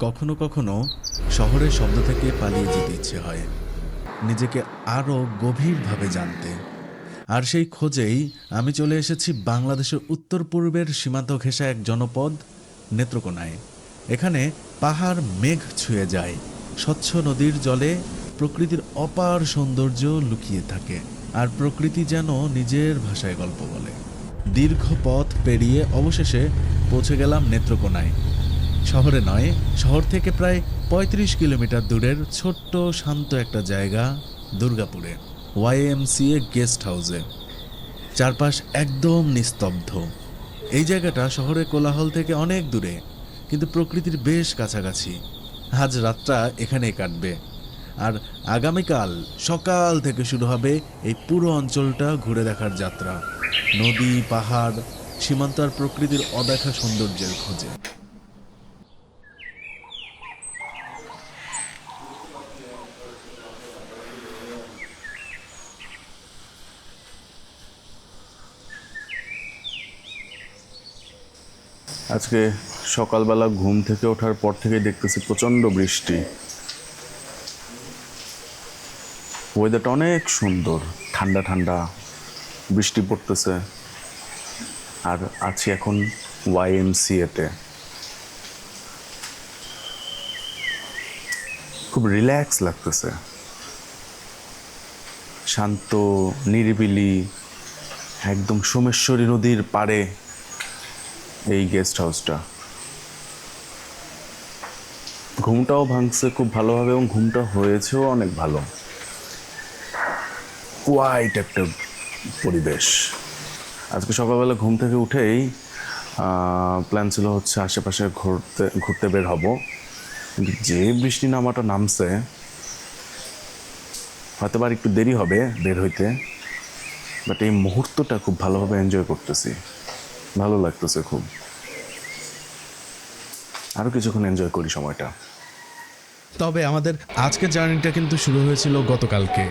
কখনো কখনো শহরের শব্দ থেকে পালিয়ে যেতে ইচ্ছে হয়, নিজেকে আরও গভীরভাবে জানতে। আর সেই খোঁজেই আমি চলে এসেছি বাংলাদেশের উত্তর পূর্বের সীমান্ত ঘেঁষা এক জনপদ নেত্রকোনায়। এখানে পাহাড় মেঘ ছুঁয়ে যায়, স্বচ্ছ নদীর জলে প্রকৃতির অপার সৌন্দর্য লুকিয়ে থাকে, আর প্রকৃতি যেন নিজের ভাষায় গল্প বলে। দীর্ঘ পথ পেরিয়ে অবশেষে পৌঁছে গেলাম নেত্রকোনায়। শহরে নয়, শহর থেকে প্রায় ৩৫ কিলোমিটার দূরের ছোট্ট শান্ত একটা জায়গা, দুর্গাপুরে YMCA গেস্ট হাউসে। চারপাশ একদম নিস্তব্ধ। এই জায়গাটা শহরের কোলাহল থেকে অনেক দূরে, কিন্তু প্রকৃতির বেশ কাছাকাছি। আজ রাতটা এখানেই কাটবে, আর আগামীকাল সকাল থেকে শুরু হবে এই পুরো অঞ্চলটা ঘুরে দেখার যাত্রা। নদী, পাহাড়, সীমান্ত আর প্রকৃতির অদেখা সৌন্দর্যের খোঁজে। আজকে সকালবেলা ঘুম থেকে ওঠার পর থেকে দেখতেছি প্রচণ্ড বৃষ্টি। ওয়েদারটা অনেক সুন্দর, ঠান্ডা ঠান্ডা, বৃষ্টি পড়তেছে। আর আছি এখন YMCA-তে। খুব রিল্যাক্স লাগতেছে, শান্ত, নিরিবিলি, একদম সোমেশ্বরী নদীর পাড়ে এই গেস্ট হাউসটা। ঘুমটাও ভাঙছে খুব ভালোভাবে, এবং ঘুমটা হয়েছেও অনেক ভালো। কোয়াইট একটা পরিবেশ। আজকে সকালবেলা ঘুম থেকে উঠেই প্ল্যান ছিল হচ্ছে আশেপাশে ঘুরতে বের হব, কিন্তু যে বৃষ্টি নামাটা নামছে, হয়তো আর একটু দেরি হবে বের হইতে, বাট এই মুহূর্তটা খুব ভালোভাবে এনজয় করতেছি, ভালো লাগতেছে খুব। আরও কিছুক্ষণ এনজয় করি সময়টা। তবে আমাদের আজকের জার্নিটা কিন্তু শুরু হয়েছিল গতকালকে।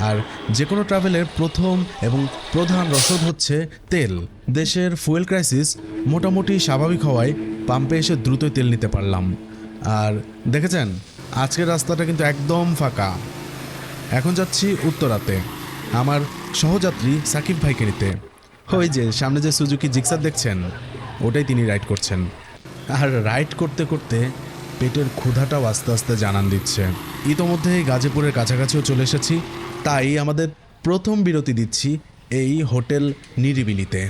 আর যে কোনো ট্রাভেলের প্রথম এবং প্রধান রসদ হচ্ছে তেল। দেশের ফুয়েল ক্রাইসিস মোটামুটি স্বাভাবিক হওয়ায় পাম্পে এসে দ্রুতই তেল নিতে পারলাম। আর দেখেছেন, আজকের রাস্তাটা কিন্তু একদম ফাঁকা। এখন যাচ্ছি উত্তরাতে আমার সহযাত্রী সাকিব ভাইকে নিতে। ওই যে সামনে যে সুজুকি জিক্সার দেখছেন, ওটাই তিনি রাইড করছেন। আর রাইড করতে করতে পেটের ক্ষুধাটাও আস্তে আস্তে জানান দিচ্ছে। ইতোমধ্যেই গাজীপুরের কাছাকাছিও চলে এসেছি, তাই আমাদের প্রথম বিরতি দিচ্ছি এই হোটেল নিরিবিলিতে।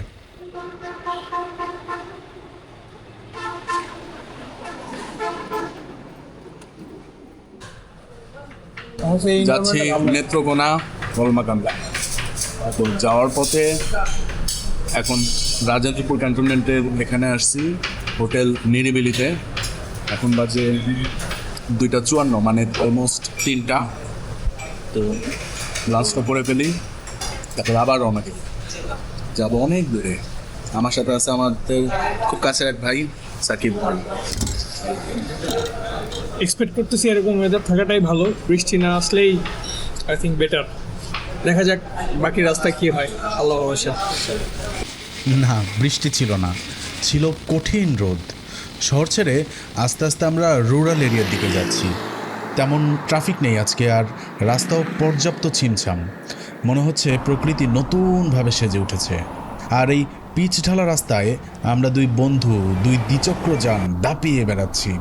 যাচ্ছি নেত্রকোনা গলমাকান্দা। তো যাওয়ার পথে এখন রাজাজিপুর ক্যান্টনমেন্টের এখানে আসছি হোটেল নিরিবিলিতে। এখন বাজে 2:54, মানে অলমোস্ট 3টা। তো লাঞ্চটা করে ফেলি, তারপর আবার রওনা দিই, যাবো অনেক দূরে। আমার সাথে আছে আমাদের খুব কাছের এক ভাই, সাকিব ভাই। এক্সপেক্ট করতেছি এরকম ওয়েদার থাকাটাই ভালো, বৃষ্টি না আসলেই আই থিঙ্ক বেটার। দেখা যাক বাকি রাস্তা কি হয়, আল্লাহ ভরসা। না, বৃষ্টি ছিল না, ছিল কঠিন রোদ। শহর ছেড়ে আস্তে আস্তে আমরা রুরাল এরিয়ার দিকে যাচ্ছি। তেমন ট্রাফিক নেই আজকে, আর রাস্তাও পর্যাপ্ত ছিমছাম। মনে হচ্ছে প্রকৃতি নতুনভাবে সেজে উঠেছে। আর এই পিচ ঢালা রাস্তায় আমরা দুই বন্ধু, দুই দ্বিচক্র যান দাপিয়ে বেড়াচ্ছি।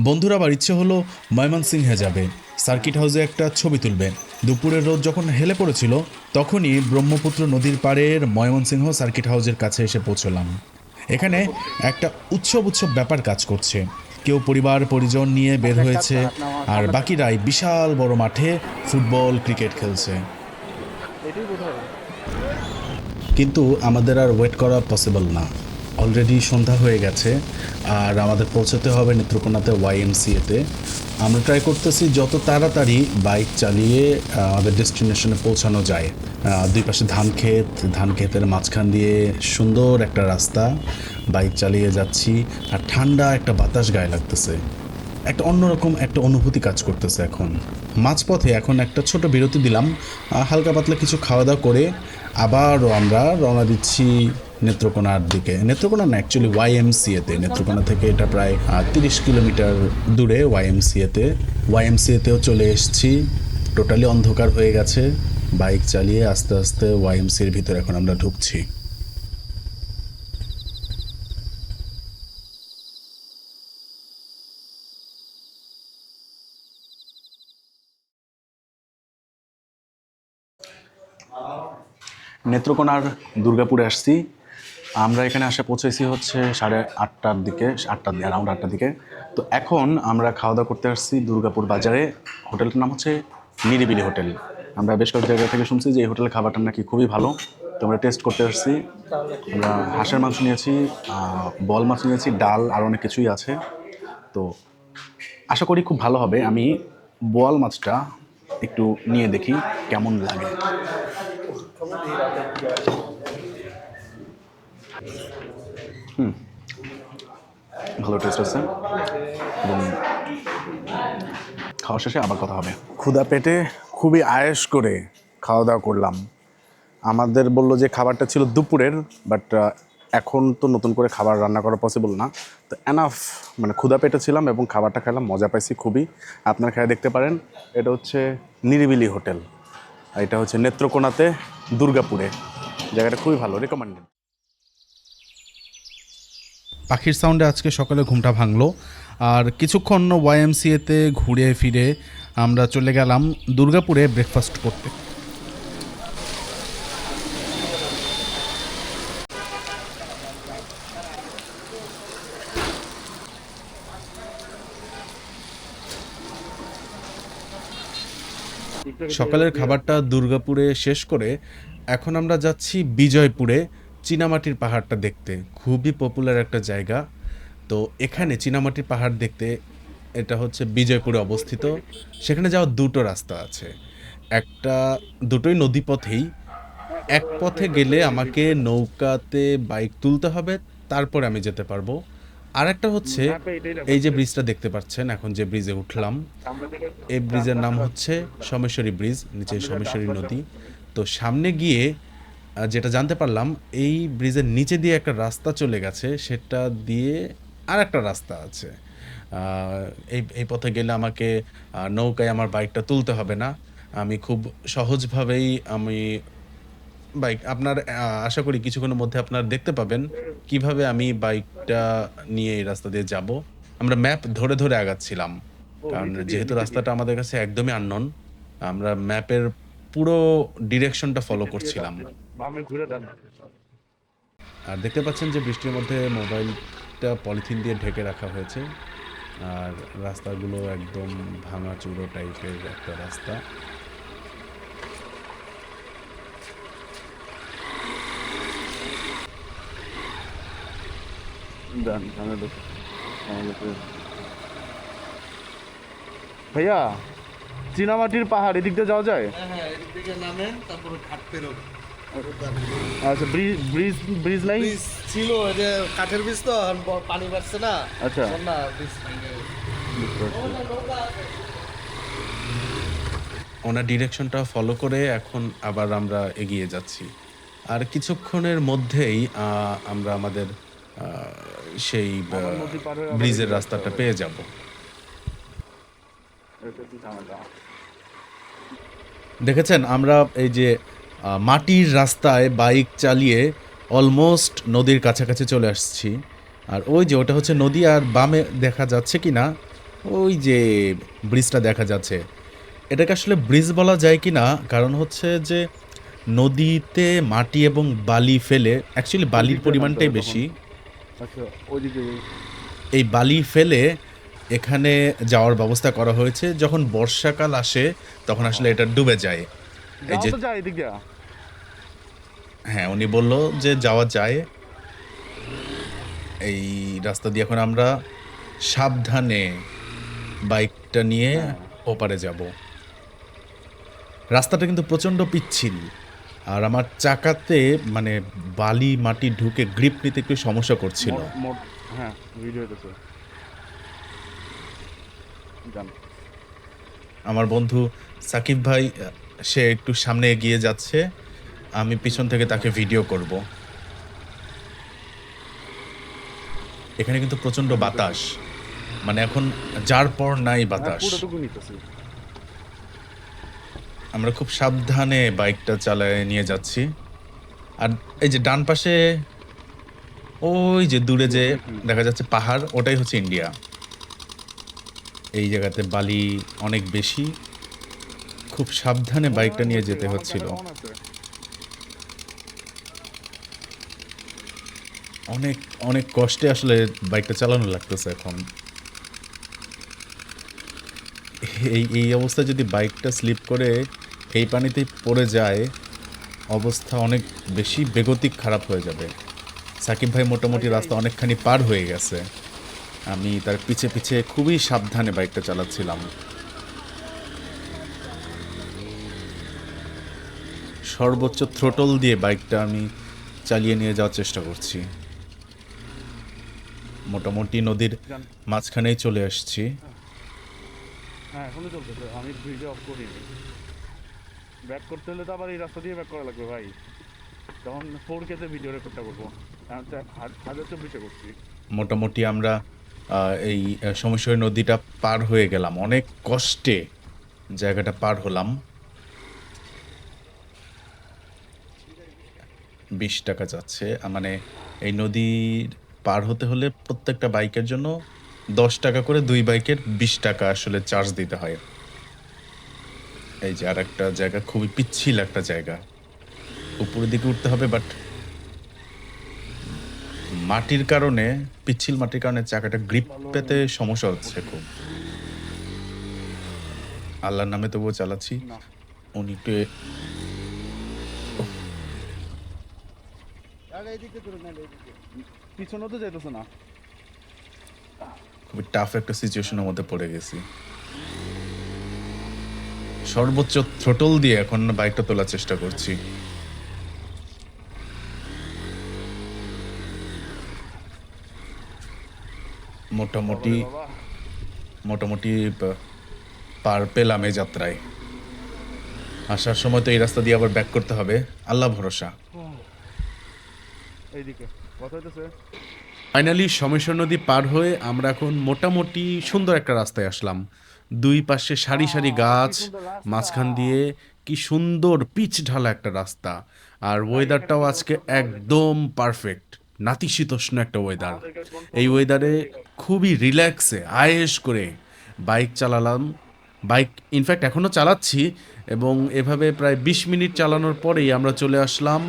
বন্ধুরা আবার ইচ্ছে হলো ময়মনসিংহে যাবে, সার্কিট হাউসে একটা ছবি তুলবে। দুপুরের রোদ যখন হেলে পড়েছিল, তখনই ব্রহ্মপুত্র নদীর পাড়ের ময়মনসিংহ সার্কিট হাউসের কাছে এসে পৌঁছলাম। এখানে একটা উৎসব ব্যাপার কাজ করছে। কেউ পরিবার পরিজন নিয়ে বের হয়েছে, আর বাকিরাই বিশাল বড় মাঠে ফুটবল, ক্রিকেট খেলছে। কিন্তু আমাদের আর ওয়েট করা পসিবল না, অলরেডি সন্ধ্যা হয়ে গেছে, আর আমাদের পৌঁছতে হবে নেত্রকোনাতে YMCA-তে। আমরা ট্রাই করতেছি যত তাড়াতাড়ি বাইক চালিয়ে আমাদের ডেস্টিনেশনে পৌঁছানো যায়। দুই পাশে ধান ক্ষেতের মাঝখান দিয়ে সুন্দর একটা রাস্তা, বাইক চালিয়ে যাচ্ছি, আর ঠান্ডা একটা বাতাস গায়ে লাগতেছে। একটা অন্যরকম একটা অনুভূতি কাজ করতেছে। এখন মাঝপথে এখন একটা ছোট বিরতি দিলাম, হালকা পাতলা কিছু খাওয়া দাওয়া করে আবারও আমরা রওনা দিচ্ছি নেত্রকোনার দিকে, নেত্রকোনা না অ্যাকচুয়ালি ওয়াইএমসিএতে, নেত্রকোনা থেকে এটা প্রায় 30 কিলোমিটার দূরে ওয়াইএমসিএতেও চলে এসেছি। টোটালি অন্ধকার হয়ে গেছে, বাইক চালিয়ে আস্তে আস্তে ওয়াইএমসির ভিতরে এখন আমরা ঢুকছি। নেত্রকোনার দুর্গাপুরে আসছি আমরা। এখানে আসে পৌঁছেছি হচ্ছে 8:30টার দিকে, অ্যারাউন্ড 8টার দিকে। তো এখন আমরা খাওয়া দাওয়া করতে আসছি দুর্গাপুর বাজারে। হোটেলটার নাম হচ্ছে নিরিবিলি হোটেল। আমরা বেশ কয়েক জায়গা থেকে শুনছি যে এই হোটেলের খাবারটা নাকি খুবই ভালো, তো আমরা টেস্ট করতে আসছি। আমরা হাঁসের মাংস নিয়েছি, বল মাছ নিয়েছি, ডাল আর অনেক কিছুই আছে। তো আশা করি খুব ভালো হবে। আমি বোয়াল মাছটা একটু নিয়ে দেখি কেমন লাগে। ভালো টেস্ট আছে এবং খাওয়া শেষে আবার কথা হবে। ক্ষুধা পেটে খুবই আয়েশ করে খাওয়া দাওয়া করলাম। আমাদের বললো যে খাবারটা ছিল দুপুরের, বাট এখন তো নতুন করে খাবার রান্না করা পসিবল না। তো এনাফ, মানে ক্ষুধা পেটে ছিলাম এবং খাবারটা খেলাম, মজা পাইছি খুবই। আপনারা খেয়ে দেখতে পারেন। এটা হচ্ছে নিরিবিলি হোটেল, এটা হচ্ছে নেত্রকোনাতে দুর্গাপুরে। জায়গাটা খুবই ভালো, রেকমেন্ডেড। পাখির সাউন্ডে আজকে সকালে ঘুমটা ভাঙলো। আর কিছুক্ষণ ওয়াইএমসিএতে ঘুরে ফিরে আমরা চলে গেলাম দুর্গাপুরে ব্রেকফাস্ট করতে। সকালের খাবারটা দুর্গাপুরে শেষ করে এখন আমরা যাচ্ছি বিজয়পুরে চীনামাটির পাহাড়টা দেখতে। খুবই পপুলার একটা জায়গা। তো এখানে চীনামাটির পাহাড় দেখতে, এটা হচ্ছে বিজয়পুরে অবস্থিত। সেখানে যাওয়ার দুটো রাস্তা আছে, দুটোই নদীপথেই। এক পথে গেলে আমাকে নৌকাতে বাইক তুলতে হবে, তারপরে আমি যেতে পারবো। আর একটা হচ্ছে এই যে ব্রিজটা দেখতে পাচ্ছেন, এখন যে ব্রিজে উঠলাম, এই ব্রিজের নাম হচ্ছে সোমেশ্বরী ব্রিজ, নিচে সোমেশ্বরী নদী। তো সামনে গিয়ে যেটা জানতে পারলাম, এই ব্রিজের নিচে দিয়ে একটা রাস্তা চলে গেছে, সেটা দিয়ে আর একটা রাস্তা আছে। এই পথে গেলে আমাকে নৌকায় আমার বাইকটা তুলতে হবে না। আমি খুব সহজভাবেই আপনার আশা করি কিছুক্ষণের মধ্যে আপনারা দেখতে পাবেন কিভাবে আমি বাইকটা নিয়ে এই রাস্তা দিয়ে যাব। আমরা ম্যাপ ধরে ধরে আগাচ্ছিলাম, কারণ যেহেতু রাস্তাটা আমাদের কাছে একদমই আননোন, আমরা ম্যাপের পুরো ডিরেকশনটা ফলো করছিলাম। আর দেখতে পাচ্ছেন যে বৃষ্টির মধ্যে মোবাইলটা পলিথিন দিয়ে ঢেকে রাখা হয়েছে। আর রাস্তাগুলো একদম ভাঙা চূড়ো টাইপের একটা রাস্তা। ভাইয়া, চীনামাটির পাহাড় এদিক দিয়ে যাওয়া যায়? হ্যাঁ, এদিক থেকে নামেন, তারপরে ঘাট পেরোন। আচ্ছা, ব্রিজ নাই? ব্রিজ ছিল, যে কাঠের ব্রিজ তো, এখন পানি বাড়ছে না। আচ্ছা। না, ব্রিজ ভেঙে গেছে। ওনার ডিরেকশনটা ফলো করে এখন আবার আমরা এগিয়ে যাচ্ছি। আর কিছুক্ষণের মধ্যেই আমরা আমাদের সেই ব্রিজের রাস্তাটা পেয়ে যাব। দেখেছেন, আমরা এই যে মাটির রাস্তায় বাইক চালিয়ে অলমোস্ট নদীর কাছাকাছি চলে আসছি। আর ওই যে ওটা হচ্ছে নদী, আর বামে দেখা যাচ্ছে কি না ওই যে ব্রিজটা দেখা যাচ্ছে, এটাকে আসলে ব্রিজ বলা যায় কি না, কারণ হচ্ছে যে নদীতে মাটি এবং বালি ফেলে, অ্যাকচুয়ালি বালির পরিমাণটাই বেশি, এই বালি ফেলে এখানে যাওয়ার ব্যবস্থা করা হয়েছে। যখন বর্ষাকাল আসে তখন আসলে এটা ডুবে যায়। এই যে হ্যাঁ, উনি বলল যে যাওয়া যায় এই রাস্তা দিয়ে। এখন আমরা সাবধানে বাইকটা নিয়ে ওপারে যাব। রাস্তাটা কিন্তু প্রচণ্ড পিচ্ছিল, আর আমার চাকাতে মানে বালি মাটি ঢুকে গ্রিপ নিতে একটু সমস্যা করছিল। হ্যাঁ, ভিডিও। আমার বন্ধু সাকিব ভাই, সে একটু সামনে এগিয়ে যাচ্ছে, আমি পিছন থেকে তাকে ভিডিও করব। এখানে কিন্তু প্রচণ্ড বাতাস, মানে এখন যার পর নাই বাতাস। আমরা খুব সাবধানে বাইকটা চালায় নিয়ে যাচ্ছি। আর এই যে ডান পাশে ওই যে দূরে যে দেখা যাচ্ছে পাহাড়, ওটাই হচ্ছে ইন্ডিয়া। এই জায়গাতে বালি অনেক বেশি, খুব সাবধানে বাইকটা নিয়ে যেতে হচ্ছিল। অনেক অনেক কষ্টে আসলে বাইকটা চালানো লাগতেছে এখন। এই অবস্থায় যদি বাইকটা স্লিপ করে এই পানিতে পড়ে যায়, অবস্থা অনেক বেশি বেগতিক খারাপ হয়ে যাবে। সাকিব ভাই মোটামুটি রাস্তা অনেকখানি পার হয়ে গেছে, আমি তার পিছে পিছে খুবই সাবধানে বাইকটা চালাচ্ছিলাম। সর্বোচ্চ থ্রোটল দিয়ে বাইকটা আমি চালিয়ে নিয়ে যাওয়ার চেষ্টা করছি। মোটামুটি নদীর মাঝখানেই চলে আসছি। হ্যাঁ এখনো চলতেছে, আমি ভিডিও অফ করিনি। ব্যাক করতে হলে তো আবার এই রাস্তা দিয়ে ব্যাক করা লাগবে ভাই, তখন 4K-তে ভিডিও রেকর্ডটা করবো, আমি 1024-এ করছি। মোটামুটি আমরা এই সমস্যার নদীটা পার হয়ে গেলাম, অনেক কষ্টে জায়গাটা পার হলাম। 20 টাকা যাচ্ছে, মানে এই নদীর পার হতে হলে প্রত্যেকটা বাইকের জন্য 10 টাকা করে, 2 বাইকের 20 টাকা আসলে চার্জ দিতে হয়। এই যে আর একটা জায়গা, খুবই পিচ্ছিল একটা জায়গা, উপরের দিকে উঠতে হবে, বাট মাটির কারণে, পিচ্ছিল মাটির কারণে চাকাটা গ্রিপ পেতে সমস্যা হচ্ছে খুব। আল্লাহর নামে তবুও চালাচ্ছি। উনি একটু পিছনে তো যেতেছে না, খুবই টাফ একটা সিচুয়েশনের মধ্যে পড়ে গেছি। সর্বোচ্চ থ্রোটল দিয়ে এখন বাইকটা তোলার চেষ্টা করছি। মোটামুটি পার পেলাম এই যাত্রায়। আসার সময় তো এই রাস্তা দিয়ে আবার ব্যাক করতে হবে, আল্লাহ ভরসা। এইদিকে কথা হইতেছে। ফাইনালি সমস্যা নদী পার হয়ে আমরা এখন মোটামুটি সুন্দর একটা রাস্তায় আসলাম। দুই পাশে সারি সারি গাছ, মাঝখান দিয়ে কি সুন্দর পিচ ঢালা একটা রাস্তা। আর ওয়েদারটাও আজকে একদম পারফেক্ট, নাতিশীতোষ্ণ একটা ওয়েদার। এই ওয়েদারে খুবই রিল্যাক্সে আয়েশ করে বাইক চালালাম। বাইক ইনফ্যাক্ট এখনও চালাচ্ছি, এবং এভাবে প্রায় 20 মিনিট চালানোর পরেই আমরা চলে আসলাম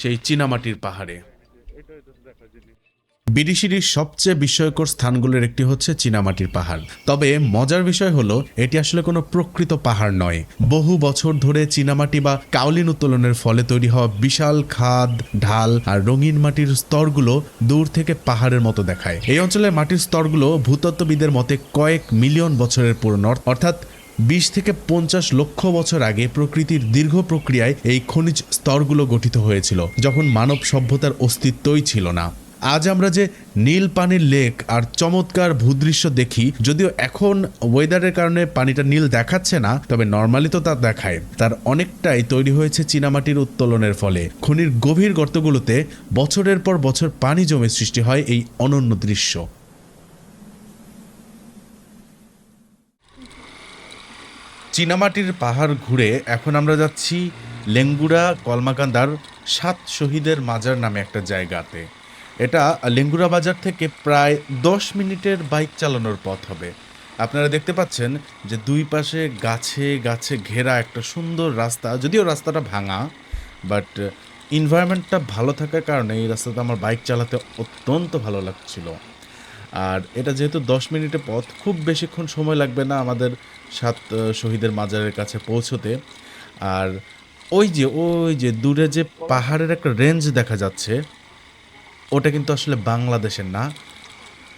সেই চীনামাটির পাহাড়ে। বিডিসির সবচেয়ে বিস্ময়কর স্থানগুলোর একটি হচ্ছে চীনামাটির পাহাড়। তবে মজার বিষয় হলো এটি আসলে কোনো প্রকৃত পাহাড় নয়। বহু বছর ধরে চীনামাটি বা কাওলিন উত্তোলনের ফলে তৈরি হওয়া বিশাল খাদ, ঢাল আর রঙিন মাটির স্তরগুলো দূর থেকে পাহাড়ের মতো দেখায়। এই অঞ্চলের মাটির স্তরগুলো ভূতত্ত্ববিদের মতে কয়েক মিলিয়ন বছরের পুরনো, অর্থাৎ 20 থেকে 50 লক্ষ বছর আগে প্রকৃতির দীর্ঘ প্রক্রিয়ায় এই খনিজ স্তরগুলো গঠিত হয়েছিল, যখন মানব সভ্যতার অস্তিত্বই ছিল না। আজ আমরা যে নীল পানির লেক আর চমৎকার ভূদৃশ্য দেখি, যদিও এখন ওয়েদারের কারণে পানিটা নীল দেখাচ্ছে না, তবে নর্মালি তো তা দেখায়। তার অনেকটাই তৈরি হয়েছে চীনামাটির উত্তোলনের ফলে। খনির গভীর গর্তগুলোতে বছরের পর বছর পানি জমে সৃষ্টি হয় এই অনন্য দৃশ্য। চীনামাটির পাহাড় ঘুরে এখন আমরা যাচ্ছি লেঙ্গুরা কলমাকান্দার 7 শহীদের মাজার নামে একটা জায়গাতে। এটা লেঙ্গুরা বাজার থেকে প্রায় 10 মিনিটের বাইক চালানোর পথ হবে। আপনারা দেখতে পাচ্ছেন যে দুই পাশে গাছে গাছে ঘেরা একটা সুন্দর রাস্তা, যদিও রাস্তাটা ভাঙা, বাট এনভায়রনমেন্টটা ভালো থাকার কারণে এই রাস্তাতে আমার বাইক চালাতে অত্যন্ত ভালো লাগছিল। আর এটা যেহেতু 10 মিনিটের পথ, খুব বেশিক্ষণ সময় লাগবে না আমাদের 7 শহীদের মাজারের কাছে পৌঁছতে। আর ওই যে দূরে যে পাহাড়ের একটা রেঞ্জ দেখা যাচ্ছে, ওটা কিন্তু আসলে বাংলাদেশের না,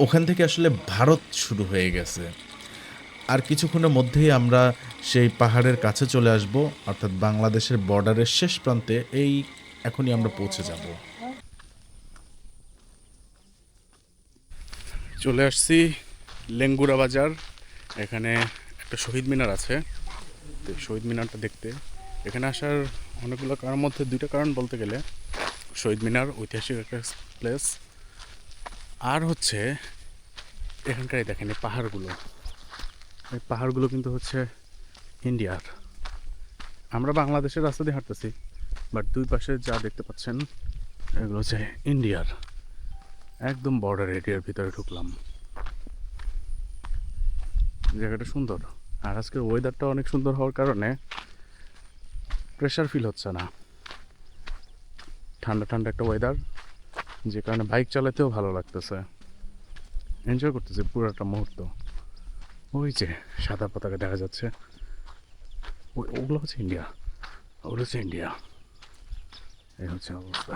ওখান থেকে আসলে ভারত শুরু হয়ে গেছে। আর কিছুক্ষণের মধ্যেই আমরা সেই পাহাড়ের কাছে চলে আসব, অর্থাৎ বাংলাদেশের বর্ডারের শেষ প্রান্তে। এখনই আমরা পৌঁছে যাব। চলে আসছি লেঙ্গুরা বাজার। এখানে একটা শহীদ মিনার আছে, তো শহীদ মিনারটা দেখতে এখানে আসার অনেকগুলো কারণের মধ্যে 2টা কারণ বলতে গেলে, শহীদ মিনার ঐতিহাসিক একটা প্লেস, আর হচ্ছে এখানকারই দেখেন এই পাহাড়গুলো, এই পাহাড়গুলো কিন্তু হচ্ছে ইন্ডিয়ার। আমরা বাংলাদেশের রাস্তা দিয়ে হাঁটতেছি, বাট দুই পাশে যা দেখতে পাচ্ছেন এগুলো হচ্ছে ইন্ডিয়ার। একদম বর্ডার এরিয়ার ভিতরে ঢুকলাম। জায়গাটা সুন্দর, আর আজকের ওয়েদারটা অনেক সুন্দর হওয়ার কারণে প্রেশার ফিল হচ্ছে না। ঠান্ডা ঠান্ডা একটা ওয়েদার, যে কারণে বাইক চালাতেও ভালো লাগতেছে, এনজয় করতেছি পুরোটা মুহূর্ত। ওই যে সাদা পতাকা দেখা যাচ্ছে, ওগুলো হচ্ছে ইন্ডিয়া, ওগুলো হচ্ছে ইন্ডিয়া। এই হচ্ছে অবস্থা।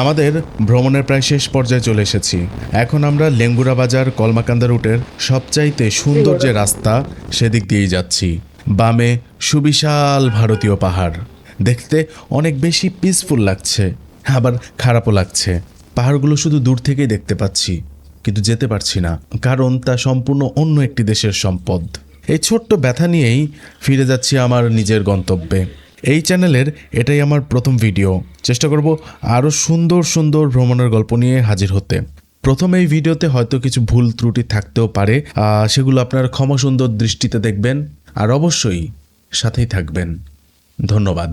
আমাদের ভ্রমণের প্রায় শেষ পর্যায়ে চলে এসেছি। এখন আমরা লেঙ্গুরা বাজার কলমাকান্দা রুটের সবচাইতে সুন্দর যে রাস্তা সেদিক দিয়েই যাচ্ছি। বামে সুবিশাল ভারতীয় পাহাড়, দেখতে অনেক বেশি পিসফুল লাগছে, আবার খারাপও লাগছে। পাহাড়গুলো শুধু দূর থেকেই দেখতে পাচ্ছি, কিন্তু যেতে পারছি না, কারণ তা সম্পূর্ণ অন্য একটি দেশের সম্পদ। এই ছোট্ট ব্যথা নিয়েই ফিরে যাচ্ছি আমার নিজের গন্তব্যে। এই চ্যানেলের এটাই আমার প্রথম ভিডিও। চেষ্টা করব আরও সুন্দর সুন্দর ভ্রমণের গল্প নিয়ে হাজির হতে। প্রথম এই ভিডিওতে হয়তো কিছু ভুল ত্রুটি থাকতেও পারে, সেগুলো আপনার ক্ষমা সুন্দর দৃষ্টিতে দেখবেন, আর অবশ্যই সাথেই থাকবেন। ধন্যবাদ।